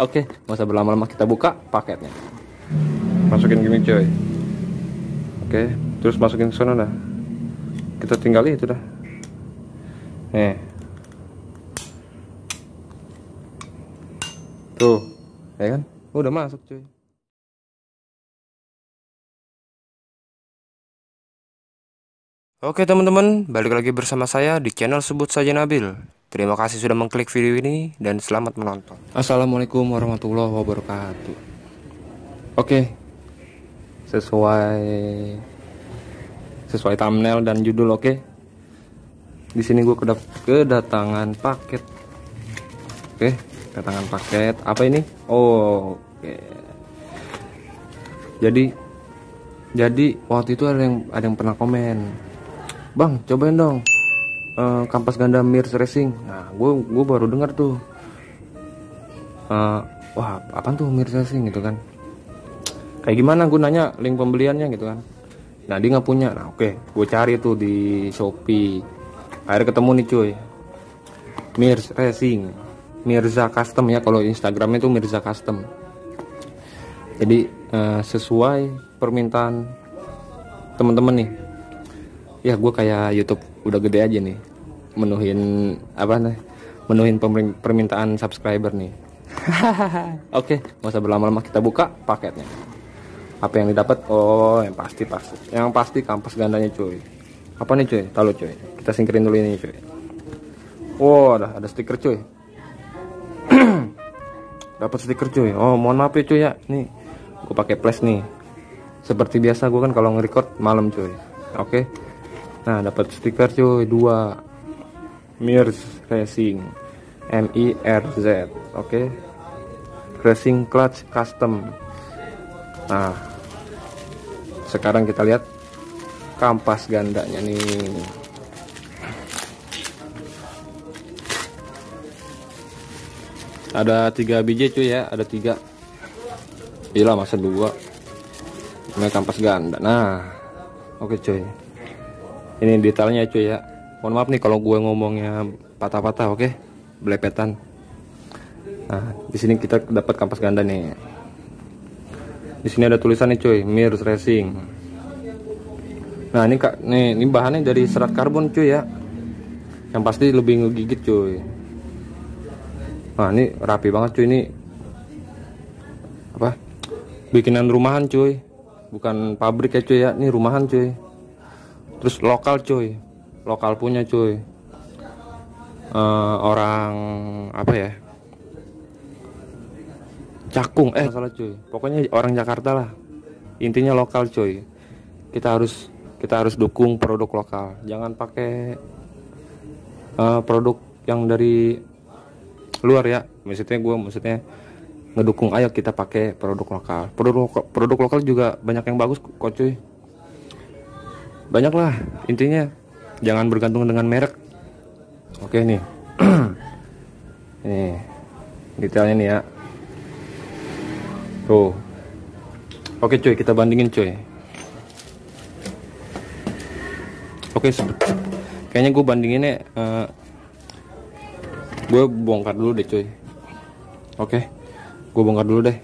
Oke, nggak usah berlama-lama, kita buka paketnya. Masukin gini coy. Oke, terus masukin ke sana dah. Kita tinggal itu dah. Nih. Tuh, ya kan? Udah masuk cuy. Oke teman-teman, balik lagi bersama saya di channel Sebut Saja Nabil. Terima kasih sudah mengklik video ini dan selamat menonton. Assalamualaikum warahmatullahi wabarakatuh. Oke, sesuai thumbnail dan judul. Oke, di sini gue kedatangan paket. Oke, kedatangan paket. Apa ini? Oh, oke. Jadi waktu itu ada yang pernah komen, "Bang, cobain dong kampas ganda Mirs Racing." Nah, gue baru dengar tuh. Wah, apaan tuh Mirs Racing gitu kan? Kayak gimana gunanya, link pembeliannya gitu kan? Nah, dia nggak punya. Nah, oke, gue cari tuh di Shopee. Akhirnya ketemu nih cuy, Mirs Racing, Mirza Custom ya, kalau Instagramnya tuh Mirza Custom. Jadi sesuai permintaan teman-teman nih. Ya, gue kayak YouTube udah gede aja nih, menuhin permintaan subscriber nih. Oke, nggak usah berlama-lama, kita buka paketnya. Apa yang didapat? Oh, yang pasti kampas gandanya cuy. Apa nih cuy? Tahu cuy, kita singkirin dulu ini cuy. Oh, ada stiker cuy. Dapat stiker cuy. Oh, mohon maaf ya cuy ya, nih gue pakai flash nih. Seperti biasa gue kan kalau nge-record malam cuy. Oke. Nah, dapat stiker cuy 2. Mirs Racing, MIRZ. Oke. Racing Clutch Custom. Nah, sekarang kita lihat kampas gandanya nih. Ada 3 biji cuy ya, ada 3. Gila, masa 2. Ini kampas ganda. Nah, oke cuy. Ini detailnya cuy ya. Mohon maaf nih kalau gue ngomongnya patah-patah, oke? Belepetan. Nah, di sini kita dapat kampas ganda nih. Di sini ada tulisannya cuy, Mirs Racing. Nah, ini bahannya dari serat karbon cuy ya. Yang pasti lebih ngegigit cuy. Nah, ini rapi banget cuy, ini apa? Bikinan rumahan cuy. Bukan pabrik ya cuy ya, ini rumahan cuy. Terus lokal cuy, lokal punya cuy. Orang apa ya? Cakung, salah cuy. Pokoknya orang Jakarta lah. Intinya lokal cuy. Kita harus dukung produk lokal. Jangan pakai produk yang dari luar ya. Maksudnya ngedukung, ayo kita pakai produk lokal. Produk lokal juga banyak yang bagus kok cuy. Banyak lah, intinya jangan bergantung dengan merek. Oke nih. Nih detailnya nih ya. Tuh. Oke cuy, kita bandingin cuy. Oke, kayaknya gue bandinginnya gue bongkar dulu deh cuy. Oke, gue bongkar dulu deh.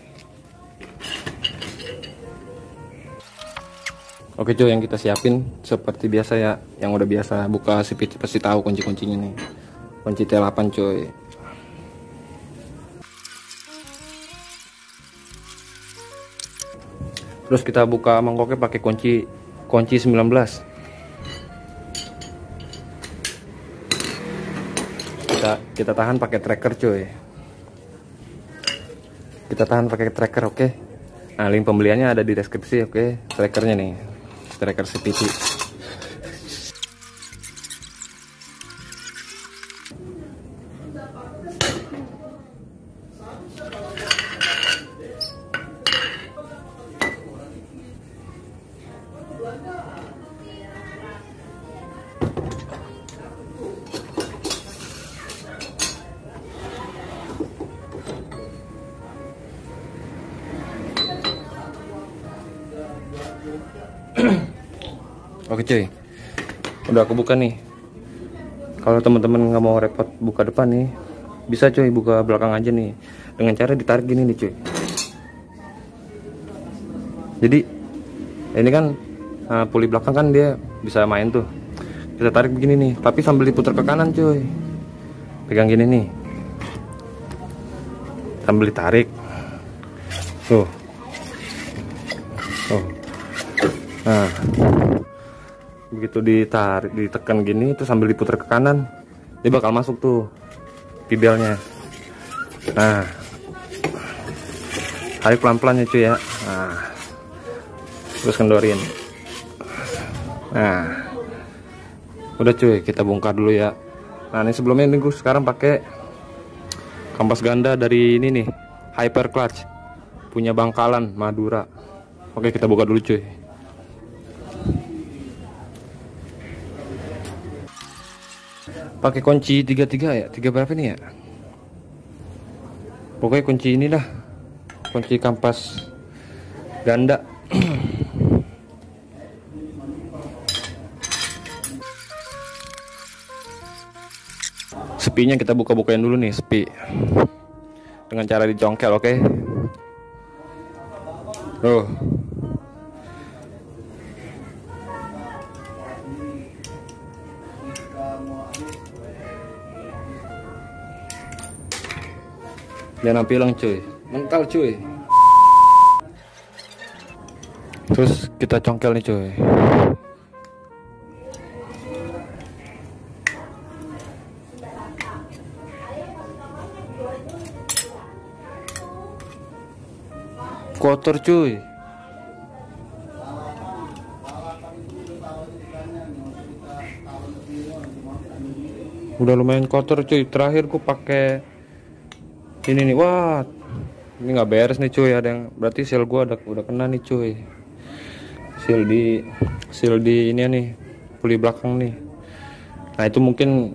Oke cuy, yang kita siapin seperti biasa ya, yang udah biasa buka CVT pasti tahu kunci-kuncinya nih. Kunci T8 cuy. Terus kita buka mangkoknya pakai kunci 19. Kita tahan pakai tracker cuy. Kita tahan pakai tracker, oke. Nah, link pembeliannya ada di deskripsi, oke. Trackernya nih, tracker CVT. Oke cuy, udah aku buka nih. Kalau teman-teman nggak mau repot buka depan nih, Bisa cuy, buka belakang aja nih dengan cara ditarik gini nih cuy. Jadi ini kan puli belakang kan dia bisa main tuh. Kita tarik begini nih, tapi sambil diputar ke kanan cuy. Pegang gini nih, sambil ditarik. Tuh. Oh. Nah, begitu ditarik, ditekan gini, terus sambil diputar ke kanan, dia bakal masuk tuh pibelnya. Nah, tarik pelan-pelan ya cuy ya. Nah, terus kendorin. Nah, udah cuy, kita bongkar dulu ya. Nah, ini sebelumnya ini gue sekarang pakai kampas ganda dari ini nih, Hyper Clutch, punya Bangkalan Madura. Oke, kita buka dulu cuy. Pakai kunci 33 ya, 3 berapa nih ya? Pokoknya kunci ini dah, kunci kampas ganda. Sepinya kita buka-bukain dulu nih, sepi dengan cara dicongkel. Oke. Tuh. Jangan pilang cuy, mental cuy. Terus kita congkel nih cuy. Kotor cuy. Udah lumayan kotor cuy. Terakhir ku pakai ini nih. Wah, ini nggak beres nih cuy. Ada yang berarti seal gua udah kena nih cuy. Seal di ini nih, puli belakang nih. Nah itu mungkin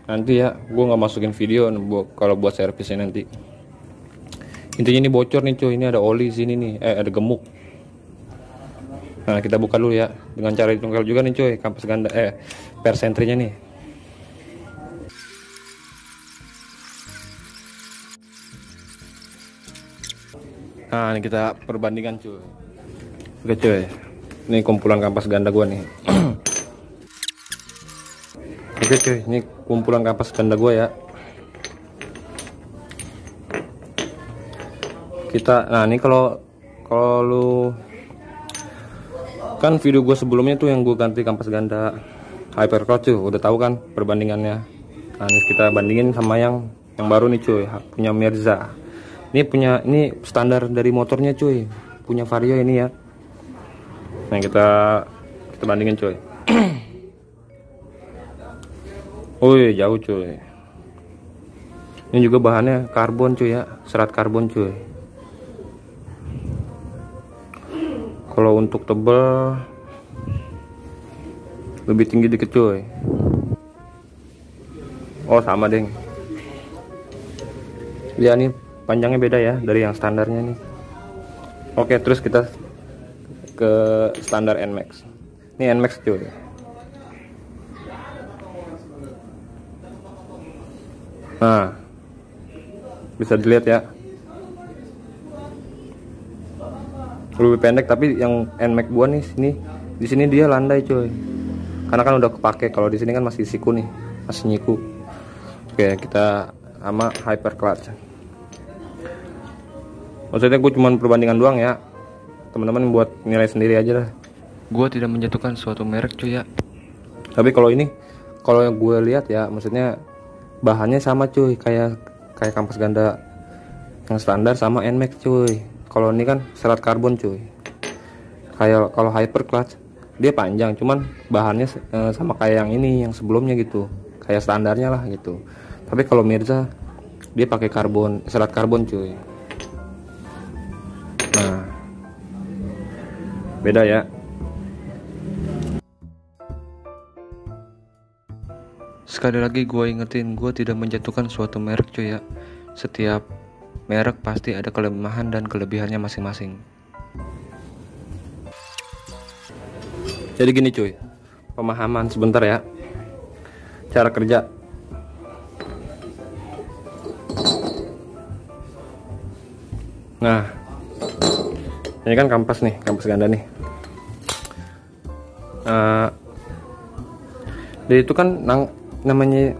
nanti ya, gua nggak masukin video kalau buat servisnya nanti. Intinya ini bocor nih cuy. Ini ada oli sini nih, ada gemuk. Nah kita buka dulu ya dengan cara ditunggal juga nih cuy, kampas ganda persentrinya nih. Nah ini kita perbandingan cuy. Oke cuy, ini kumpulan kampas ganda gua nih. Oke cuy, ini kumpulan kampas ganda gua ya. Nah ini kalau lu kan video gue sebelumnya tuh yang gue ganti kampas ganda Hyper Clutch tuh udah tahu kan perbandingannya. Nah ini kita bandingin sama yang baru nih cuy, punya Mirza. Ini standar dari motornya cuy, punya Vario ini ya. Nah kita bandingin cuy. Wih jauh cuy. Ini juga bahannya karbon cuy ya, serat karbon cuy. Kalau untuk tebal lebih tinggi dikit cuy. Oh sama deng. Ya nih panjangnya beda ya dari yang standarnya nih. Oke terus kita ke standar NMAX. Ini NMAX cuy. Nah bisa dilihat ya, lebih pendek, tapi yang NMAX gua nih di sini dia landai cuy, karena kan udah kepake. Kalau di sini kan masih siku nih, masih nyiku. Oke kita sama Hyper Clutch. Maksudnya gue cuman perbandingan doang ya, teman-teman buat nilai sendiri aja lah. Gue tidak menjatuhkan suatu merek cuy ya, tapi kalau ini, kalau yang gue lihat ya, maksudnya bahannya sama cuy, kayak kampas ganda yang standar sama NMAX cuy. Kalau ini kan serat karbon cuy. Kayak kalau Hyper Clutch dia panjang, cuman bahannya sama kayak yang ini, yang sebelumnya gitu, kayak standarnya lah gitu. Tapi kalau Mirza dia pakai karbon, serat karbon cuy. Nah beda ya. Sekali lagi gue ingetin, gue tidak menjatuhkan suatu merek cuy ya. Setiap merek pasti ada kelemahan dan kelebihannya masing-masing. Jadi gini cuy, pemahaman sebentar ya, cara kerja. Nah, ini kan kampas nih, kampas ganda nih. Dia itu kan namanya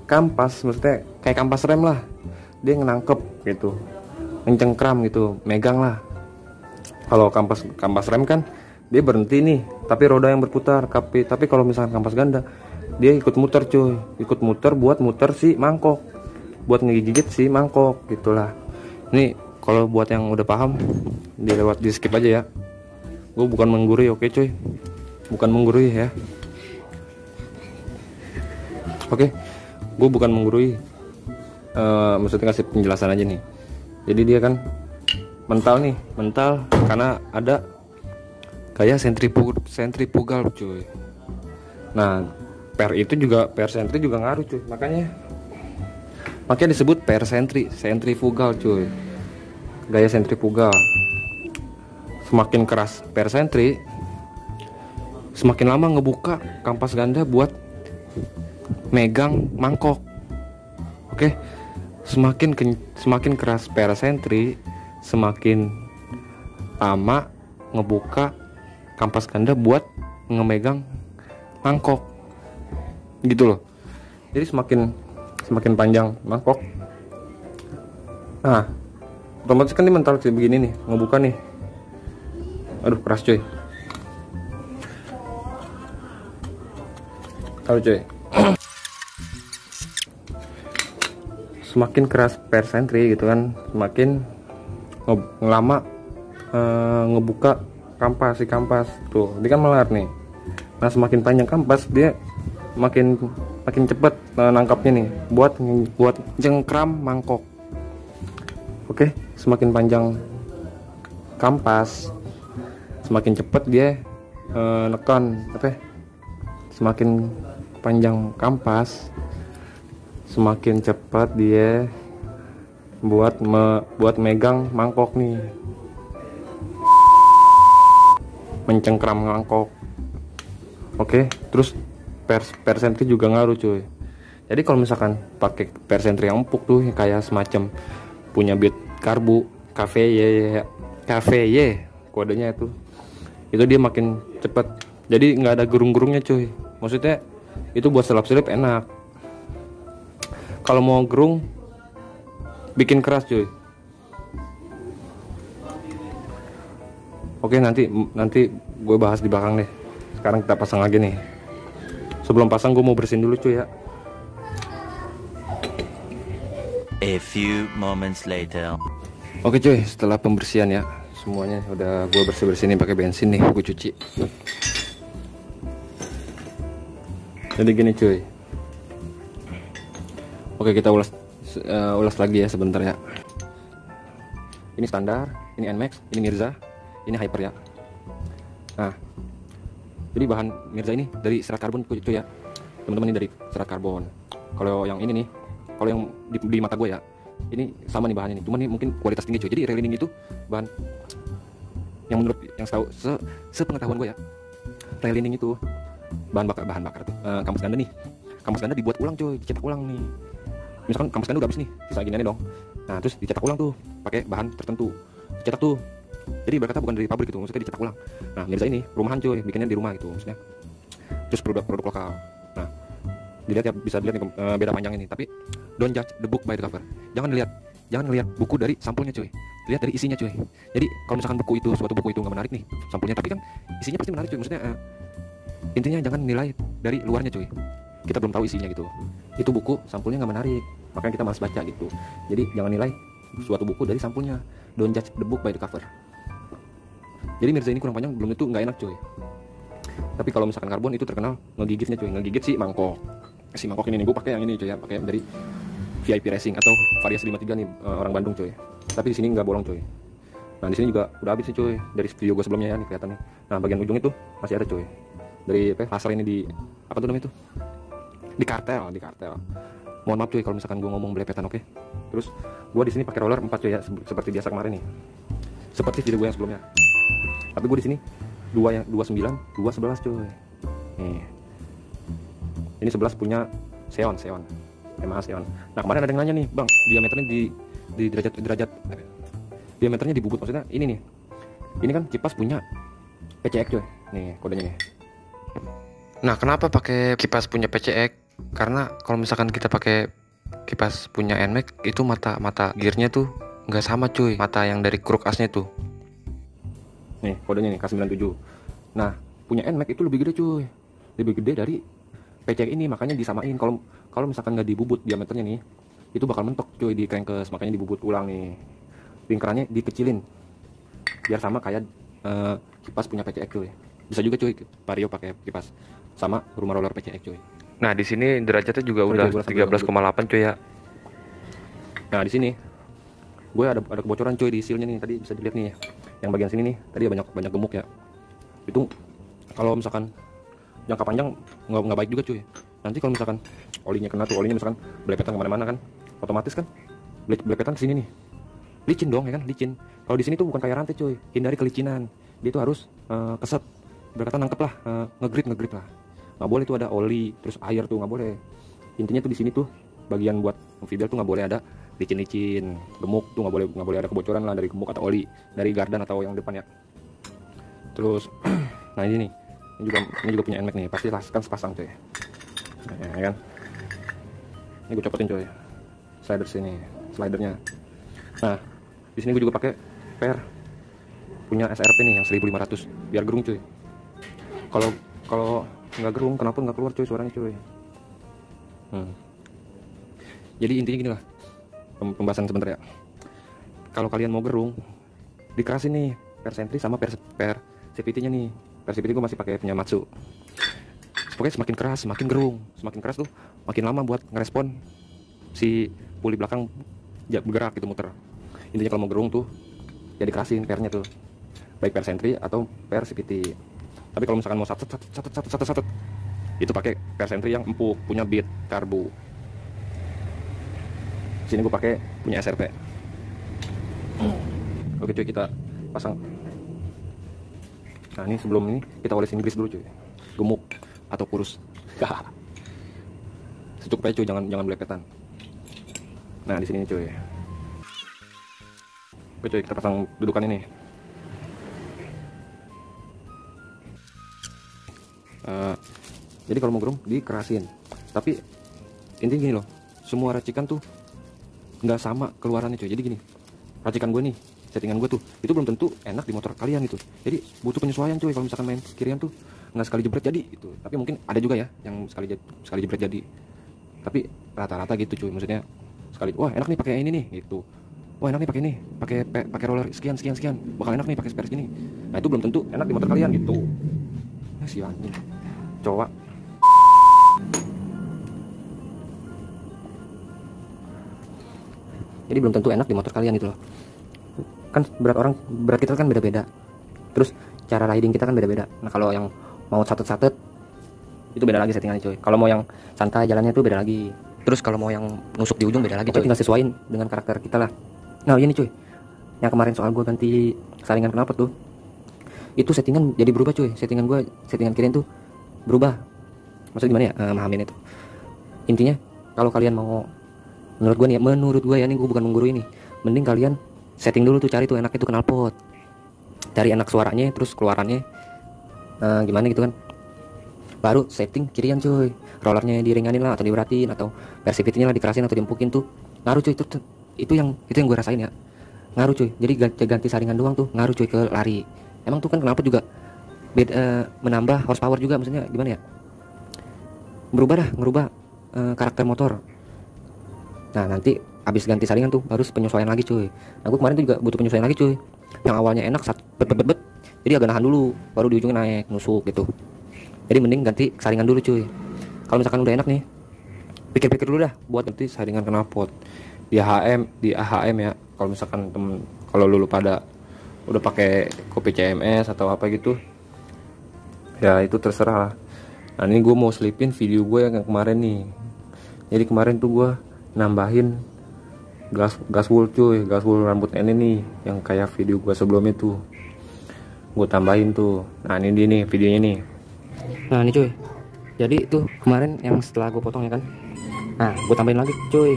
kampas, maksudnya kayak kampas rem lah. Dia nangkep gitu, mencengkram gitu, megang lah. Kalau kampas rem kan dia berhenti nih, tapi roda yang berputar. Tapi kalau misalkan kampas ganda, dia ikut muter cuy, ikut muter buat muter si mangkok, buat ngegigit si mangkok gitulah. Ini kalau buat yang udah paham, di skip aja ya. Gue bukan menggurui, oke cuy, bukan menggurui ya. Oke, gue bukan menggurui, maksudnya kasih penjelasan aja nih. Jadi dia kan mental karena ada gaya sentrifugal cuy. Nah, per sentri juga ngaruh cuy. Makanya disebut per sentrifugal cuy. Gaya sentrifugal. Semakin keras per sentri, semakin lama ngebuka kampas ganda buat megang mangkok. Oke. Semakin keras per sentri, semakin lama ngebuka kampas ganda buat ngemegang mangkok. Gitu loh. Jadi semakin panjang mangkok. Nah, otomatis kan ini mental kayak begini nih, ngebuka nih. Aduh, keras cuy. Cuy. Semakin keras per sentri gitu kan, semakin lama ngebuka kampas tuh. Dia kan melar nih. Nah, semakin panjang kampas dia makin cepet nangkapnya nih buat jengkram mangkok. Oke, semakin panjang kampas, semakin cepet dia nekan semakin panjang kampas, semakin cepat dia buat megang mangkok nih, mencengkram mangkok. Oke, terus per sentri juga ngaruh cuy. Jadi kalau misalkan pakai per sentri yang empuk tuh, kayak semacam punya bit karbu KVY kodenya itu dia makin cepat. Jadi nggak ada gerung-gerungnya cuy. Maksudnya itu buat selap-selip enak. Kalau mau gerung, bikin keras cuy. Oke, nanti gue bahas di belakang deh. Sekarang kita pasang lagi nih. Sebelum pasang gue mau bersihin dulu cuy ya. A few moments later. Oke cuy, setelah pembersihan ya, semuanya udah gue bersih-bersihin pakai bensin nih, gue cuci. Jadi gini cuy. Oke, kita ulas lagi ya sebentar ya. Ini standar, ini Nmax, ini Mirza, ini Hyper ya. Nah, jadi bahan Mirza ini dari serat karbon cuy ya, teman-teman, ini dari serat karbon. Kalau yang ini nih, kalau yang di mata gue ya, ini sama nih bahannya nih, cuman ini mungkin kualitas tinggi cuy. Jadi railing itu bahan yang menurut yang sepengetahuan gue ya, railing itu bahan bakar tuh kampas ganda nih. Kampas ganda dibuat ulang cuy, dicetak ulang nih. Misalkan kampas ganda udah habis nih, sisa giniannya dong. Nah, terus dicetak ulang tuh pakai bahan tertentu, dicetak tuh. Jadi berkata bukan dari pabrik gitu, maksudnya dicetak ulang. Nah, Mirza ini rumahan cuy, bikinnya di rumah gitu maksudnya. Terus produk lokal. Nah, dilihat ya, bisa dilihat nih, beda panjang ini. Tapi don't judge the book by the cover. Jangan lihat buku dari sampulnya cuy, lihat dari isinya cuy. Jadi kalau misalkan suatu buku itu nggak menarik nih sampulnya, tapi kan isinya pasti menarik cuy. Maksudnya intinya jangan nilai dari luarnya cuy, kita belum tahu isinya gitu. Itu buku sampulnya nggak menarik, makanya kita malas baca gitu. Jadi jangan nilai suatu buku dari sampulnya. Don't judge the book by the cover. Jadi Mirza ini kurang panjang belum tentu nggak enak cuy. Tapi kalau misalkan karbon itu terkenal ngegigitnya cuy, ngegigit si mangkok. Si mangkok ini nih, gue pakai yang ini cuy ya, pakai dari VIP Racing atau Variasi 53 nih, orang Bandung cuy. Tapi di sini nggak bolong cuy. Nah, di sini juga udah habis nih cuy, dari video gue sebelumnya ya, nih kelihatan nih. Nah, bagian ujung itu masih ada cuy. Dari laser ini di apa tuh namanya itu? Di kartel. Mohon maaf cuy kalau misalkan gue ngomong belepetan, oke? Terus gue di sini pakai roller 4 cuy ya, seperti biasa kemarin nih. Seperti video gue yang sebelumnya. Tapi gue di sini 29, 211 cuy. Nih. Ini 11 punya Xeon. Yamaha Xeon. Nah, kemarin ada yang nanya nih, "Bang, diameternya di derajat diameternya dibubut, maksudnya ini nih. Ini kan kipas punya PCX coy. Nih kodenya nih. Nah, kenapa pakai kipas punya PCX? Karena kalau misalkan kita pakai kipas punya NMAX itu mata gearnya tuh nggak sama cuy, mata yang dari kruk asnya tuh. Nih kodenya nih K97. Nah punya NMAX itu lebih gede cuy, lebih gede dari PCX ini, makanya disamain. Kalau misalkan nggak dibubut diameternya nih, itu bakal mentok cuy di crankcase, makanya dibubut ulang nih, lingkarannya dikecilin biar sama kayak kipas punya PCX cuy. Bisa juga cuy Vario pakai kipas sama rumah roller PCX cuy. Nah di sini derajatnya juga udah 13,8 cuy ya. Nah di sini gue ada kebocoran cuy di sealnya nih, tadi bisa dilihat nih yang bagian sini nih, tadi banyak gemuk ya. Itu kalau misalkan jangka panjang nggak baik juga cuy. Nanti kalau misalkan olinya kena tuh, olinya misalkan belepetan kemana-mana kan, otomatis kan belepetan kesini nih, licin dong ya kan, licin. Kalau di sini tuh bukan kayak rantai cuy, hindari kelicinan. Dia tuh harus keset, berkata nangkep lah, ngegrit lah. Nggak boleh tuh ada oli terus air tuh, nggak boleh. Intinya tuh di sini tuh bagian buat fibel tuh nggak boleh ada licin-licin, gemuk tuh nggak boleh ada kebocoran lah dari gemuk atau oli dari gardan atau yang depan ya. Terus nah ini juga punya NMAX nih, pasti kan sepasang cuy. Nah, ya kan, ini gue copotin cuy slidernya. Nah di sini gue juga pakai per punya SRP nih yang 1500 biar gerung cuy. Kalau nggak gerung kenapa nggak keluar cuy suaranya cuy. Jadi intinya gini lah, pembahasan sebentar ya. Kalau kalian mau gerung, dikerasin nih per sentri sama per CVT nya nih. Per CVT gue masih pakai punya Matsu. Pokoknya semakin keras semakin gerung, semakin keras tuh makin lama buat ngerespon si puli belakang bergerak gitu, muter. Intinya kalau mau gerung tuh ya dikerasin pernya tuh, baik per sentri atau per CVT. Tapi kalau misalkan mau satet itu pakai per sentri yang empuk punya Beat karbu. Sini gue pakai punya SRP. Oke cuy, kita pasang. Nah ini sebelum ini kita olesin grease dulu cuy, gemuk atau kurus. Secukupnya cuy, jangan belepetan. Nah di sini cuy. Oke cuy, kita pasang dudukan ini. Jadi kalau mau gerung dikerasin. Tapi intinya gini loh, semua racikan tuh nggak sama keluarannya cuy. Jadi gini, racikan gue nih, settingan gue tuh itu belum tentu enak di motor kalian gitu. Jadi butuh penyesuaian cuy. Kalau misalkan main kirian tuh nggak sekali jebret jadi gitu. Tapi mungkin ada juga ya yang sekali jebret jadi. Tapi rata-rata gitu cuy. Maksudnya sekali, wah enak nih pakai ini nih gitu. Wah enak nih pakai ini, pakai roller sekian. Bakal enak nih pakai spare segini. Nah itu belum tentu enak di motor kalian gitu. Nah, si anjing cowok. Jadi belum tentu enak di motor kalian gitu loh. Kan berat kita kan beda-beda. Terus cara riding kita kan beda-beda. Nah kalau yang mau satet itu beda lagi settingannya cuy. Kalau mau yang santai jalannya tuh beda lagi. Terus kalau mau yang nusuk di ujung beda lagi cuy. Tinggal sesuaiin dengan karakter kita lah. Nah ini cuy, yang kemarin soal gue ganti saringan knalpot tuh, itu settingan jadi berubah cuy. Settingan kirian tuh berubah. Maksudnya gimana ya, mahamin itu. Intinya kalau kalian mau, menurut gue ya, ini gue bukan menggurui ini, mending kalian setting dulu tuh, cari tuh enaknya tuh knalpot, cari enak suaranya, terus keluarannya gimana gitu kan, baru setting kirian cuy. Rollernya diringanin lah atau diberatin, atau persivity-nya lah dikerasin atau diempukin tuh ngaruh cuy. Itu yang gue rasain ya, ngaruh cuy. Jadi ganti saringan doang tuh ngaruh cuy ke lari. Emang tuh kan knalpot juga beda, menambah horsepower juga, maksudnya gimana ya, ngerubah karakter motor. Nah nanti abis ganti saringan tuh harus penyesuaian lagi cuy. Nah gue kemarin tuh juga butuh penyesuaian lagi cuy. Yang awalnya enak bet, jadi agak nahan dulu, baru di ujungnya naik nusuk gitu. Jadi mending ganti saringan dulu cuy. Kalau misalkan udah enak nih, pikir-pikir dulu dah buat ganti saringan knalpot di AHM ya. Kalau misalkan kalau lu pada udah pakai kopi CMS atau apa gitu ya, itu terserah lah. Nah ini gue mau selipin video gue yang kemarin nih. Jadi kemarin tuh gue nambahin gas wool cuy, gas wool rambut ini nih yang kayak video gue sebelumnya tuh gue tambahin tuh. Nah ini dia nih videonya nih. Nah ini cuy, jadi tuh kemarin yang setelah gue potong ya kan, nah gue tambahin lagi cuy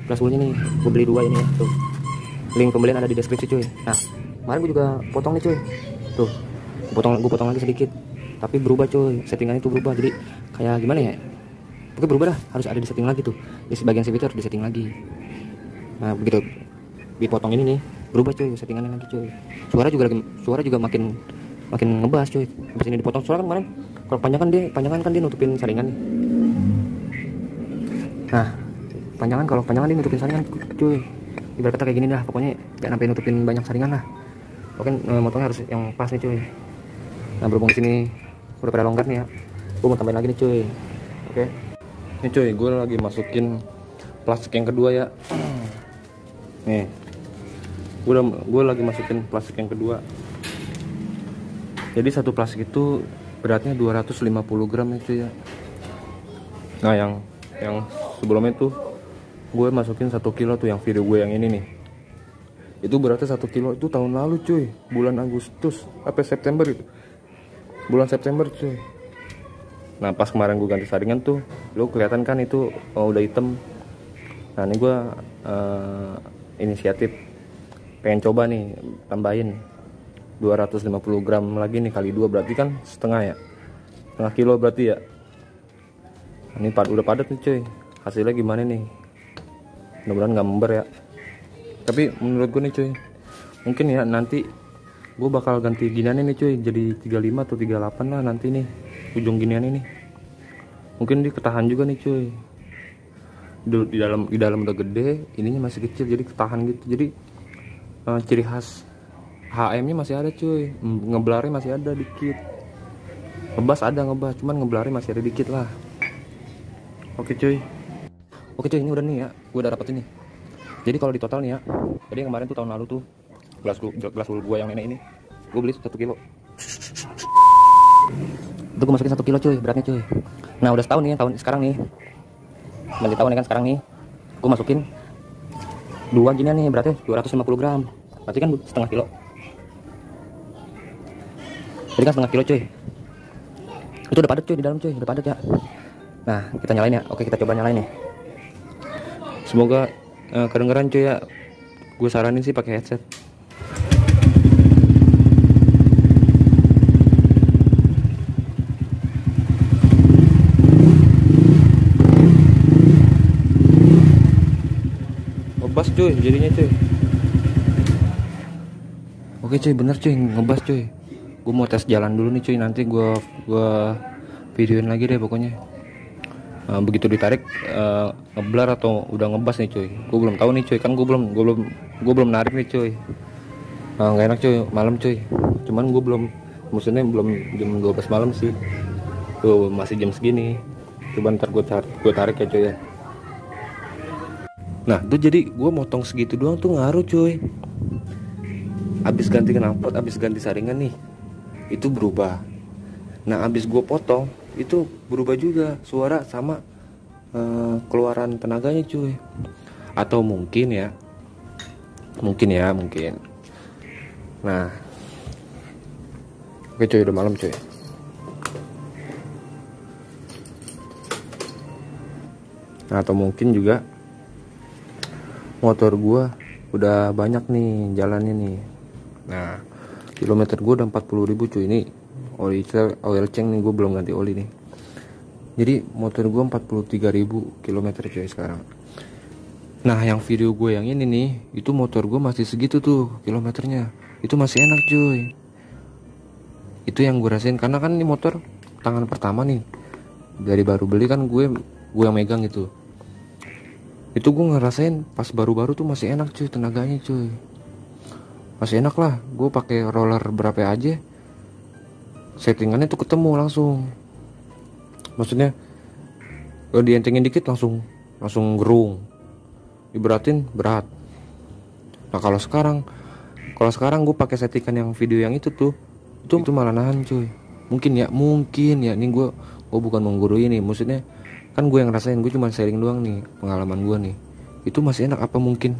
gas woolnya nih. Gue beli 2 ini ya tuh. Link pembelian ada di deskripsi cuy. Nah kemarin gue juga potong nih cuy, tuh gue potong lagi sedikit, tapi berubah cuy, settingan itu berubah, jadi kayak gimana ya, pokoknya berubah dah, harus ada di setting lagi tuh, di bagian CV itu harus di setting lagi. Nah begitu dipotong ini nih berubah cuy settingannya lagi cuy. Suara juga makin ngebahas cuy. Habis ini dipotong suara kan kemarin kalau panjangan kan dia nutupin saringan nih. Nah kalau panjangan dia nutupin saringan cuy. Ibarat kata kayak gini dah, pokoknya gak sampai nutupin banyak saringan lah. Pokoknya motongnya harus yang pas nih cuy. Nah berhubung sini udah pada longgar nih ya, gue mau tambahin lagi nih cuy. Oke. Ini cuy, gue lagi masukin plastik yang kedua ya. Nih, gue lagi masukin plastik yang kedua. Jadi satu plastik itu beratnya 250 gram itu ya. Nah yang sebelumnya tuh gue masukin 1 kilo tuh, yang video gue yang ini nih. Itu beratnya 1 kilo itu tahun lalu cuy, bulan Agustus apa September itu. Bulan September cuy. Nah pas kemarin gue ganti saringan tuh, lo kelihatan kan itu udah hitam. Nah ini gue inisiatif pengen coba nih tambahin 250 gram lagi nih, kali 2 berarti kan setengah kilo berarti ya. Ini udah padat nih cuy, hasilnya gimana nih, mudah-mudahan nggak member ya. Tapi menurut gue nih cuy, mungkin ya nanti gue bakal ganti ginian ini cuy, jadi 35 atau 38 lah nanti nih ujung ginian ini. Mungkin dia ketahan juga nih cuy, di dalam udah gede, ininya masih kecil jadi ketahan gitu. Jadi ciri khas HM nya masih ada cuy, ngeblarnya masih ada dikit, ngebas cuman ngeblarnya masih ada dikit lah. Oke cuy, ini udah nih ya, gue udah dapet ini. Jadi kalau di total nih ya, jadi kemarin tuh tahun lalu tuh gelas gue yang nenek ini gue beli 1 kilo. Itu gue masukin 1 kilo cuy beratnya cuy. Nah udah setahun nih, tahun sekarang nih balik tahun kan sekarang nih gue masukin 2 ginian nih, beratnya 250 gram, berarti kan setengah kilo. Jadi kan setengah kilo cuy. Itu udah padat cuy di dalam cuy, udah padat ya. Nah kita nyalain ya. Oke kita coba nyalain nih. Semoga kedengeran cuy ya. Gue saranin sih pakai headset. Ngebas cuy jadinya cuy. Oke cuy, bener cuy, ngebas cuy. Gue mau tes jalan dulu nih cuy, nanti gue videoin lagi deh pokoknya. Begitu ditarik ngeblar atau udah ngebas nih cuy, gue belum tahu nih cuy, kan gue belum narik nih cuy. Nggak enak cuy malam cuy, cuman gue belum, maksudnya belum jam 12 malam sih, tuh masih jam segini. Coba ntar gue tarik ya cuy ya. Nah tuh jadi gue motong segitu doang tuh ngaruh cuy. Abis ganti knalpot, abis ganti saringan nih, itu berubah. Nah abis gue potong itu berubah juga suara sama keluaran tenaganya cuy. Atau mungkin. Nah oke cuy, udah malam cuy. Nah atau mungkin juga motor gua udah banyak nih jalannya nih. Nah kilometer gua udah 40.000 cuy. Ini oil change nih, gue belum ganti oli nih. Jadi motor gue 43.000 kilometer cuy sekarang. Nah yang video gue yang ini nih, itu motor gue masih segitu tuh kilometernya, itu masih enak cuy. Itu yang gue rasain, karena kan ini motor tangan pertama nih, dari baru beli kan gue yang megang gitu. Itu gue ngerasain pas baru-baru tuh masih enak cuy, tenaganya cuy masih enak lah. Gue pakai roller berapa aja, settingannya tuh ketemu langsung. Maksudnya kalau dientengin dikit langsung gerung, diberatin berat. Nah kalau sekarang gue pakai settingan yang video yang itu malah nahan cuy. Mungkin ya ini gue bukan menggurui nih, maksudnya kan gue yang ngerasain, gue cuma sharing doang nih pengalaman gue nih. Itu masih enak. Apa mungkin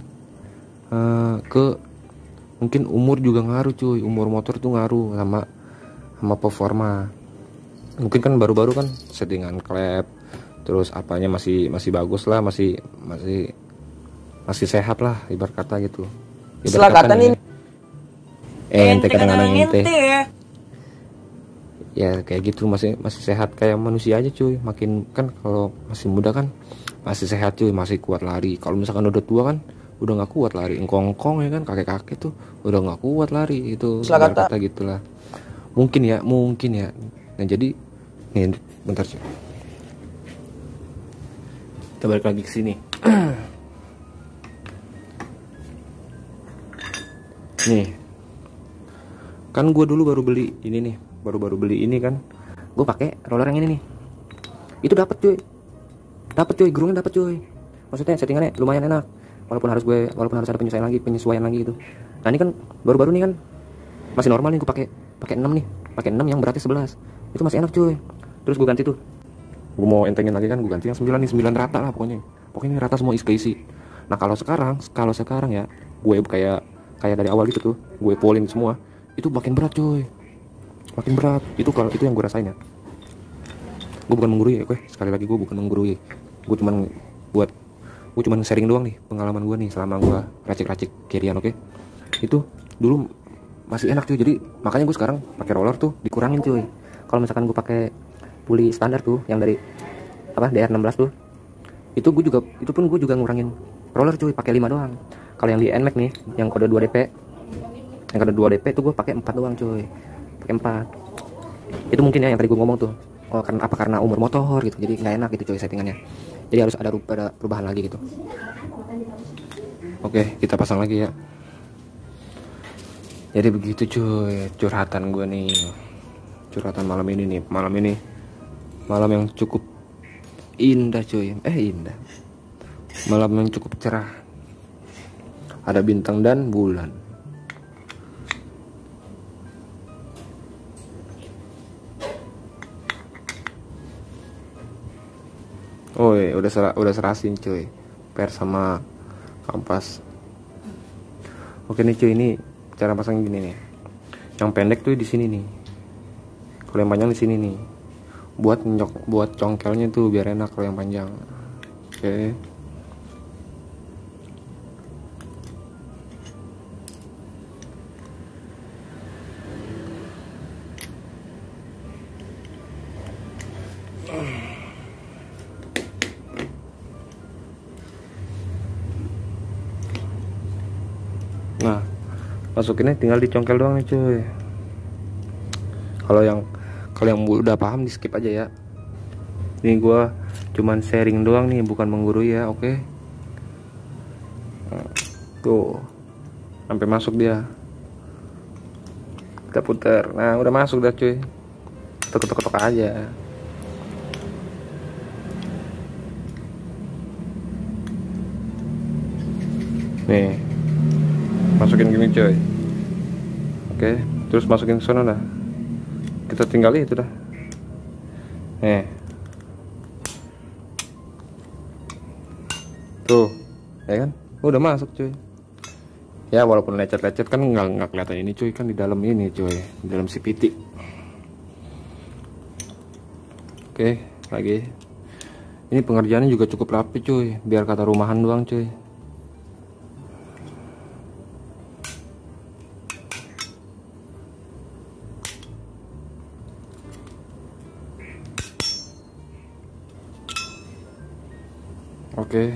mungkin umur juga ngaruh cuy, umur motor tuh ngaruh sama performa. Mungkin kan baru-baru kan settingan klep, terus apanya masih bagus lah, masih sehat lah ibarat kata gitu. Ibarat kata nih, ente kadang-kadang ente. ya. Ya kayak gitu, masih sehat kayak manusia aja cuy. Makin kan kalau masih muda kan masih sehat cuy, masih kuat lari. Kalau misalkan udah tua kan udah nggak kuat lari. Engkong-engkong ya kan, kakek-kakek tuh udah nggak kuat lari itu. Ibarat kata gitulah. Mungkin ya. Nah jadi nih bentar cuy. Kita balik lagi ke sini. Nih, kan gue dulu baru beli ini nih, baru beli ini kan, gue pakai roller yang ini nih, itu dapat cuy, gerungnya dapat cuy, maksudnya settingannya lumayan enak, walaupun harus ada penyesuaian lagi gitu. Nah ini kan baru-baru nih kan, masih normal nih, gue pakai 6 nih, pakai 6 yang beratnya 11, itu masih enak cuy. Terus gue ganti tuh, gue mau entengin lagi kan, gue ganti yang 9 nih, 9 rata lah pokoknya rata semua isi. Nah kalau sekarang ya, gue kayak dari awal gitu tuh, gue polin semua, itu makin berat cuy, makin berat. Itu kalau itu yang gue rasain ya. Gue bukan menggurui ya, sekali lagi gue bukan menggurui, gue cuman sharing doang nih pengalaman gue nih selama gue racik kirian. Oke, itu dulu masih enak cuy, jadi makanya gue sekarang pakai roller tuh dikurangin cuy. Kalau misalkan gue pakai puli standar tuh yang dari DR16 tuh, itu pun gue juga ngurangin roller cuy, pakai 5 doang. Kalau yang di NMAX nih, yang kode 2 DP, itu gue pakai 4 doang cuy, pakai 4. Itu mungkin ya yang tadi gue ngomong tuh, karena umur motor gitu, jadi nggak enak gitu cuy settingannya, jadi harus ada perubahan lagi gitu. Oke, kita pasang lagi ya. Jadi begitu cuy curhatan gue nih, curhatan malam ini malam yang cukup indah cuy, malam yang cukup cerah, ada bintang dan bulan. Oh iya, udah serasin cuy, per sama kampas. Oke nih cuy, ini cara pasang gini nih. Yang pendek tuh di sini nih, kalau yang panjang di sini nih. Buat congkelnya tuh biar enak kalau yang panjang. Oke. Nah, masukinnya tinggal dicongkel doang nih cuy. Kalau yang udah paham di skip aja ya. Ini gua cuman sharing doang nih, bukan menggurui ya. Oke. Tuh, sampai masuk dia. Kita putar. Nah, udah masuk dah cuy. Ketok aja. Nih, masukin gini coy. Oke, terus masukin ke sana dah. Kita tinggal itu dah. Nih. Tuh, ya kan? Udah masuk cuy. Ya walaupun lecet-lecet kan nggak kelihatan ini cuy, kan di dalam ini cuy, di dalam CVT. Oke, lagi. Ini pengerjaannya juga cukup rapi cuy, biar kata rumahan doang cuy. Oke.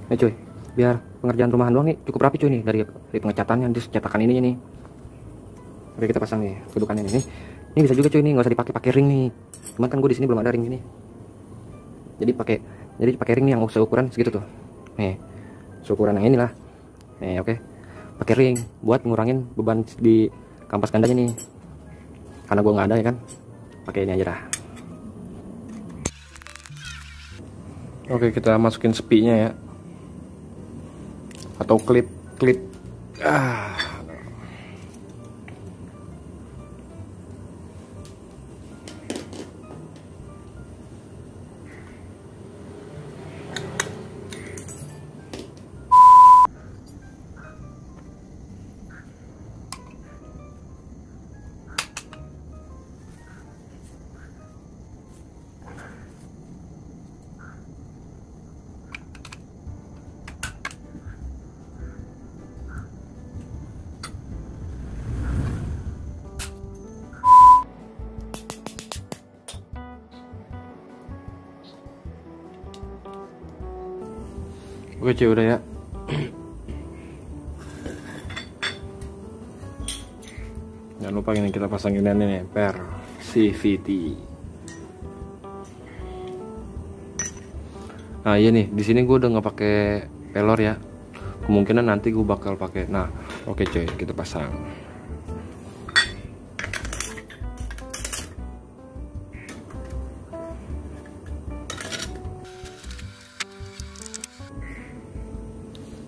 Nih cuy, biar pengerjaan rumahan doang nih cukup rapi cuy nih, dari pengecatannya, terus cetakan ininya nih. Oke, kita pasang nih kedudukannya nih. Ini bisa juga cuy nih, nggak usah dipakai ring nih. Cuman kan gue di sini belum ada ring ini. Jadi pakai ring nih yang seukuran segitu tuh. Nih, seukuran yang inilah. Nih, oke. Pakai ring buat ngurangin beban di kampas gandanya nih. Karena gue nggak ada ya kan. Pakai ini aja dah. Oke, kita masukin sepinya ya, atau klip. Oke cuy, udah ya. Jangan lupa ini kita pasangin ini per CVT. Nah iya nih, di sini gue udah nggak pakai pelor ya. Kemungkinan nanti gue bakal pakai. Nah, oke cuy, kita pasang.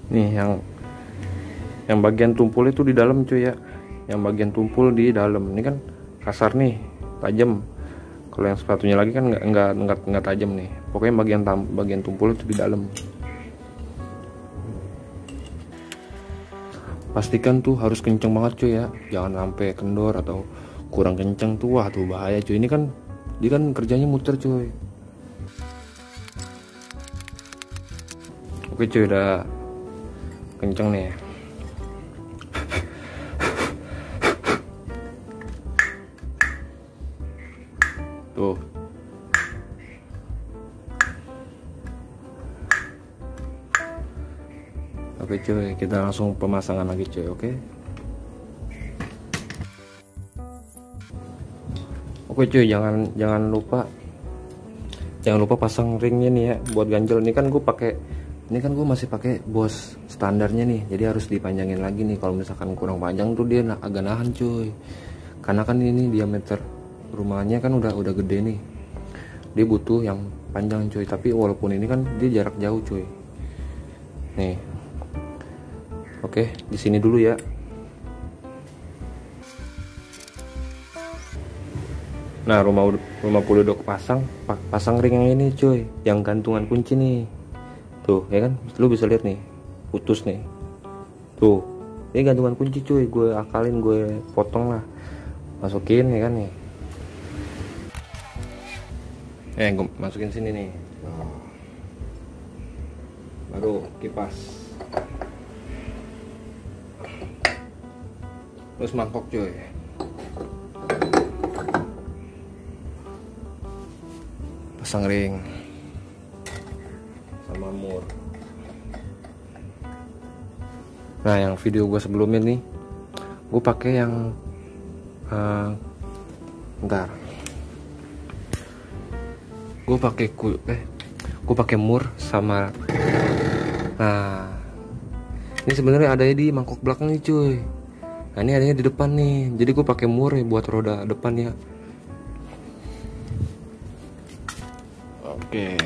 Nih yang bagian tumpul itu di dalam cuy ya. Yang bagian tumpul di dalam. Ini kan kasar nih, tajam. Kalau yang sepatunya lagi kan nggak tajam nih. Pokoknya bagian tumpul itu di dalam. Pastikan tuh harus kenceng banget cuy ya. Jangan sampai kendor atau kurang kenceng tuh, wah tuh bahaya cuy. Ini kan dia kan kerjanya muter cuy. Oke cuy, udah kenceng nih. Tuh. Oke cuy, kita langsung pemasangan lagi cuy, oke? Oke cuy, jangan lupa pasang ringnya nih ya buat ganjel. Ini kan gue masih pakai Bose standarnya nih, jadi harus dipanjangin lagi nih. Kalau misalkan kurang panjang tuh dia agak nahan cuy, karena kan ini diameter rumahnya kan udah gede nih, dia butuh yang panjang cuy. Tapi walaupun ini kan dia jarak jauh cuy. Nih, oke, di sini dulu ya. Nah, rumahku udah pasang ring yang ini cuy, yang gantungan kunci nih. Tuh, ya kan? Lu bisa lihat nih, putus nih. Tuh, ini gantungan kunci cuy, gue akalin, gue potong lah, masukin ya kan nih. Gue masukin sini nih. Baru kipas. Terus mangkok cuy. Pasang ring sama mur. Nah, yang video gue sebelumnya nih, gue pakai yang bentar. Gue pakai mur sama. Nah, ini sebenarnya adanya di mangkok belakang nih cuy. Nah, ini adanya di depan nih. Jadi gue pakai mur ya buat roda depan ya. Oke.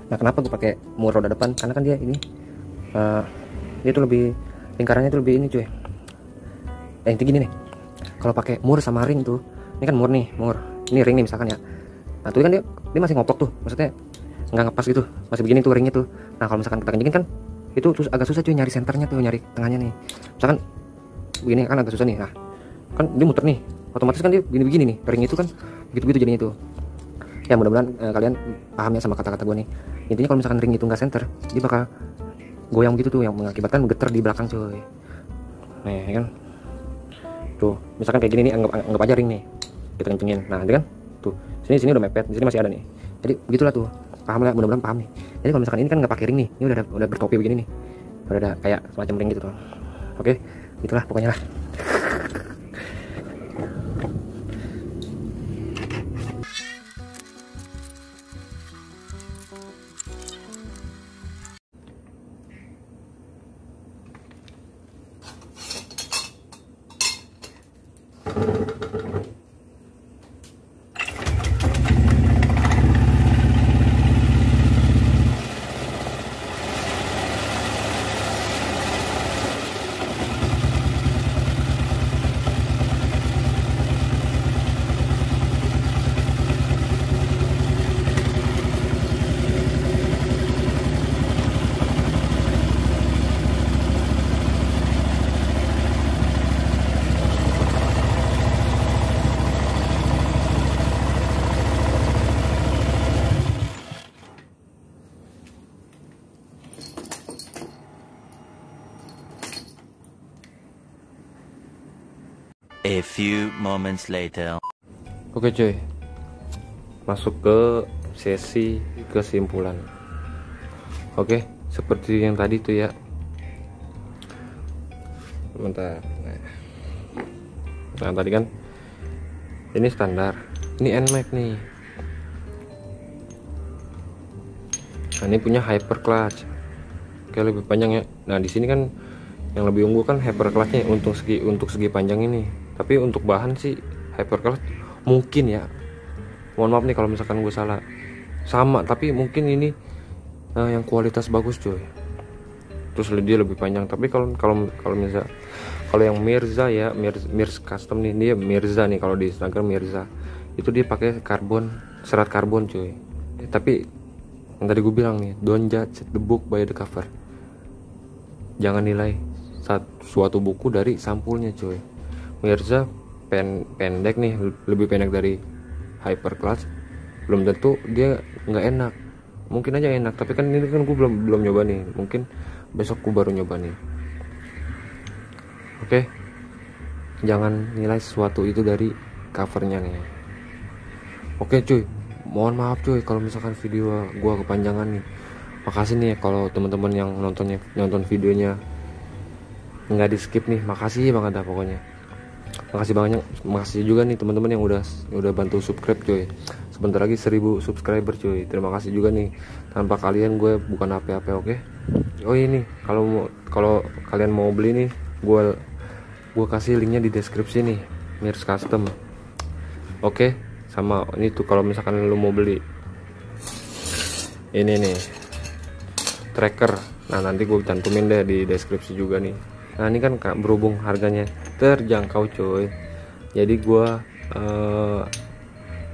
Nah, kenapa gue pakai mur roda depan? Karena kan dia ini, dia tuh lebih lingkarannya tuh lebih ini cuy. Yang tinggi nih. Kalau pakai mur sama ring tuh, ini kan mur nih, ini ring nih misalkan ya. Nah, tuh kan dia masih ngoplok tuh, maksudnya nggak ngepas gitu, masih begini tuh ringnya tuh. Nah, kalau misalkan kita kencengin kan, itu agak susah cuy nyari senternya tuh, nyari tengahnya nih. Misalkan begini kan agak susah nih. Nah, kan dia muter nih, otomatis kan dia begini nih, ring itu kan gitu-gitu jadinya tuh. Ya mudah-mudahan kalian paham ya sama kata-kata gue nih. Intinya kalau misalkan ring itu nggak center, dia bakal goyang gitu tuh, yang mengakibatkan geter di belakang cuy. Nih ya kan, tuh misalkan kayak gini nih, anggap aja ring nih, kita kencengin. Nah, nanti kan tuh sini udah mepet, di sini masih ada nih. Jadi begitulah tuh, paham lah, mudah-mudahan paham nih. Jadi kalau misalkan ini kan nggak pakai ring nih, ini udah bertopi begini nih, udah ada kayak semacam ring gitu tuh. Oke, itulah pokoknya lah. A few moments later. Oke cuy, masuk ke sesi kesimpulan. Oke, seperti yang tadi tuh ya. Bentar. Nah tadi kan ini standar, ini NMAX nih. Nah ini punya hyper clutch, oke lebih panjang ya. Nah di sini kan yang lebih unggul kan hyper clutchnya untuk segi panjang ini. Tapi untuk bahan sih hyper clutch mungkin ya. Mohon maaf nih kalau misalkan gue salah. Sama, tapi mungkin ini yang kualitas bagus cuy. Terus dia lebih panjang. Tapi kalau misalnya kalau yang Mirza ya, Mirza custom nih, dia Mirza nih kalau di Instagram Mirza. Itu dia pakai serat karbon cuy. Tapi yang tadi gue bilang nih, don't judge the book by the cover. Jangan nilai suatu buku dari sampulnya cuy. Mirza pendek nih, lebih pendek dari hyper clutch. Belum tentu dia nggak enak. Mungkin aja enak, tapi kan ini kan gue belum nyoba nih. Mungkin besok gue baru nyoba nih. Oke, jangan nilai sesuatu itu dari covernya nih. Oke cuy, mohon maaf cuy kalau misalkan video gua kepanjangan nih. Makasih nih kalau teman-teman yang nonton videonya nggak di skip nih. Makasih banget dah pokoknya. Makasih banyak, makasih juga nih teman-teman yang udah bantu subscribe cuy. Sebentar lagi 1000 subscriber cuy. Terima kasih juga nih. Tanpa kalian gue bukan apa-apa, oke? Oh ini kalau kalian mau beli nih, gue kasih linknya di deskripsi nih, Mirza Custom. Oke, sama ini tuh kalau misalkan lu mau beli ini nih tracker. Nah nanti gue cantumin deh di deskripsi juga nih. Nah ini kan berhubung harganya terjangkau cuy, jadi gue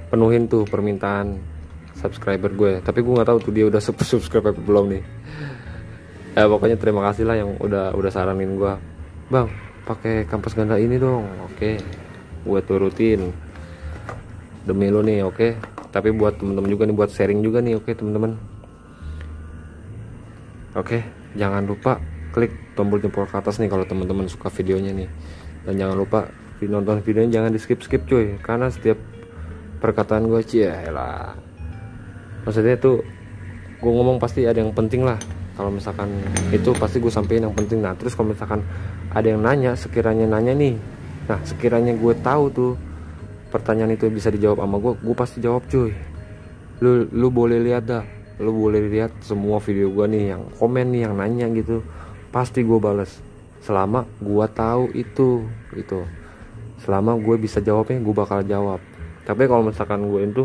penuhin tuh permintaan subscriber gue. Tapi gue nggak tahu tuh dia udah subscribe apa belum nih. Pokoknya terima kasih lah yang udah saranin gue, bang pakai kampas ganda ini dong. Oke, gue turutin demi lo nih. Oke, tapi buat temen-temen juga nih, buat sharing juga nih. Oke temen-temen, oke jangan lupa klik tombol jempol ke atas nih kalau teman-teman suka videonya nih. Dan jangan lupa nonton videonya jangan di skip cuy, karena setiap perkataan gue lah, maksudnya tuh gue ngomong pasti ada yang penting lah. Kalau misalkan itu pasti gue sampein yang penting. Nah terus kalau misalkan ada yang nanya, sekiranya nanya nih, nah sekiranya gue tahu tuh pertanyaan itu bisa dijawab sama gue pasti jawab cuy. Lu boleh lihat dah, lu boleh lihat semua video gue nih, yang komen nih, yang nanya gitu, pasti gue bales. Selama gue tahu itu gitu, selama gue bisa jawabnya gue bakal jawab. Tapi kalau misalkan gue itu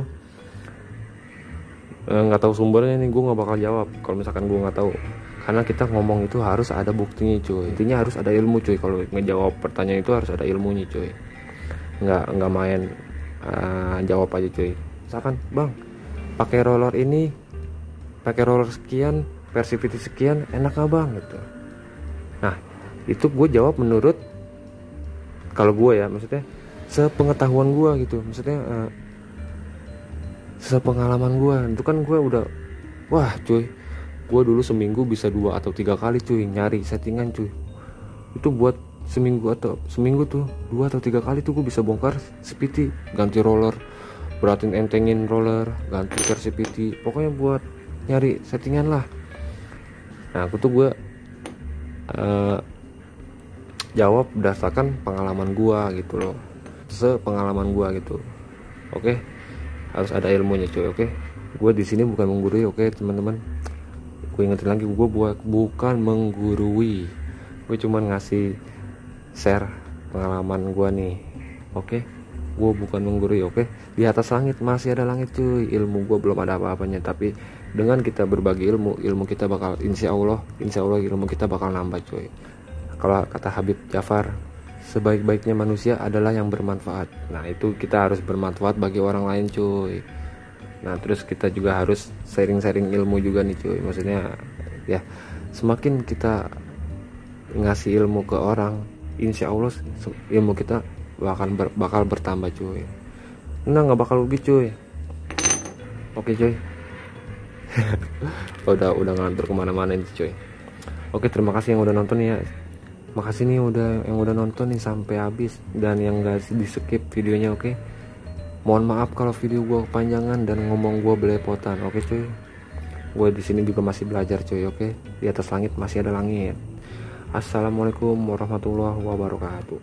nggak tahu sumbernya nih, gue nggak bakal jawab kalau misalkan gue nggak tahu. Karena kita ngomong itu harus ada buktinya cuy, intinya harus ada ilmu cuy. Kalau ngejawab pertanyaan itu harus ada ilmunya cuy, nggak main jawab aja cuy. Misalkan bang pakai roller ini, pakai roller sekian, Persivity sekian, enak nggak bang gitu. Nah itu gue jawab menurut kalau gue ya, maksudnya sepengetahuan gue gitu, maksudnya sepengalaman gue. Itu kan gue udah, wah cuy, gue dulu seminggu bisa 2 atau 3 kali cuy nyari settingan cuy. Itu buat seminggu tuh 2 atau 3 kali tuh gue bisa bongkar CPT, ganti roller, beratin entengin roller, ganti CPT, pokoknya buat nyari settingan lah. Nah aku tuh gue jawab berdasarkan pengalaman gue gitu loh, sepengalaman gue gitu. Oke, harus ada ilmunya cuy. Oke, gue di sini bukan menggurui. Oke teman-teman, gue ingetin lagi, gue bukan menggurui, gue cuman ngasih share pengalaman gue nih. Oke, gue bukan menggurui. Oke, di atas langit masih ada langit cuy, ilmu gue belum ada apa-apanya. Tapi dengan kita berbagi ilmu kita bakal insya Allah ilmu kita bakal nambah cuy. Kalau kata Habib Jafar, sebaik-baiknya manusia adalah yang bermanfaat. Nah itu kita harus bermanfaat bagi orang lain cuy. Nah terus kita juga harus sharing-sharing ilmu juga nih cuy. Maksudnya ya, semakin kita ngasih ilmu ke orang, insya Allah ilmu kita bakal bertambah cuy. Nah nggak bakal rugi cuy. Oke cuy. udah ngantur kemana-mana nih cuy. Oke, terima kasih yang udah nonton ya. Makasih nih yang udah nonton nih sampai habis dan yang gak di skip videonya. Oke, Mohon maaf kalau video gue kepanjangan dan ngomong gue belepotan. Oke cuy, gue di sini juga masih belajar cuy. Oke, di atas langit masih ada langit. Assalamualaikum warahmatullahi wabarakatuh.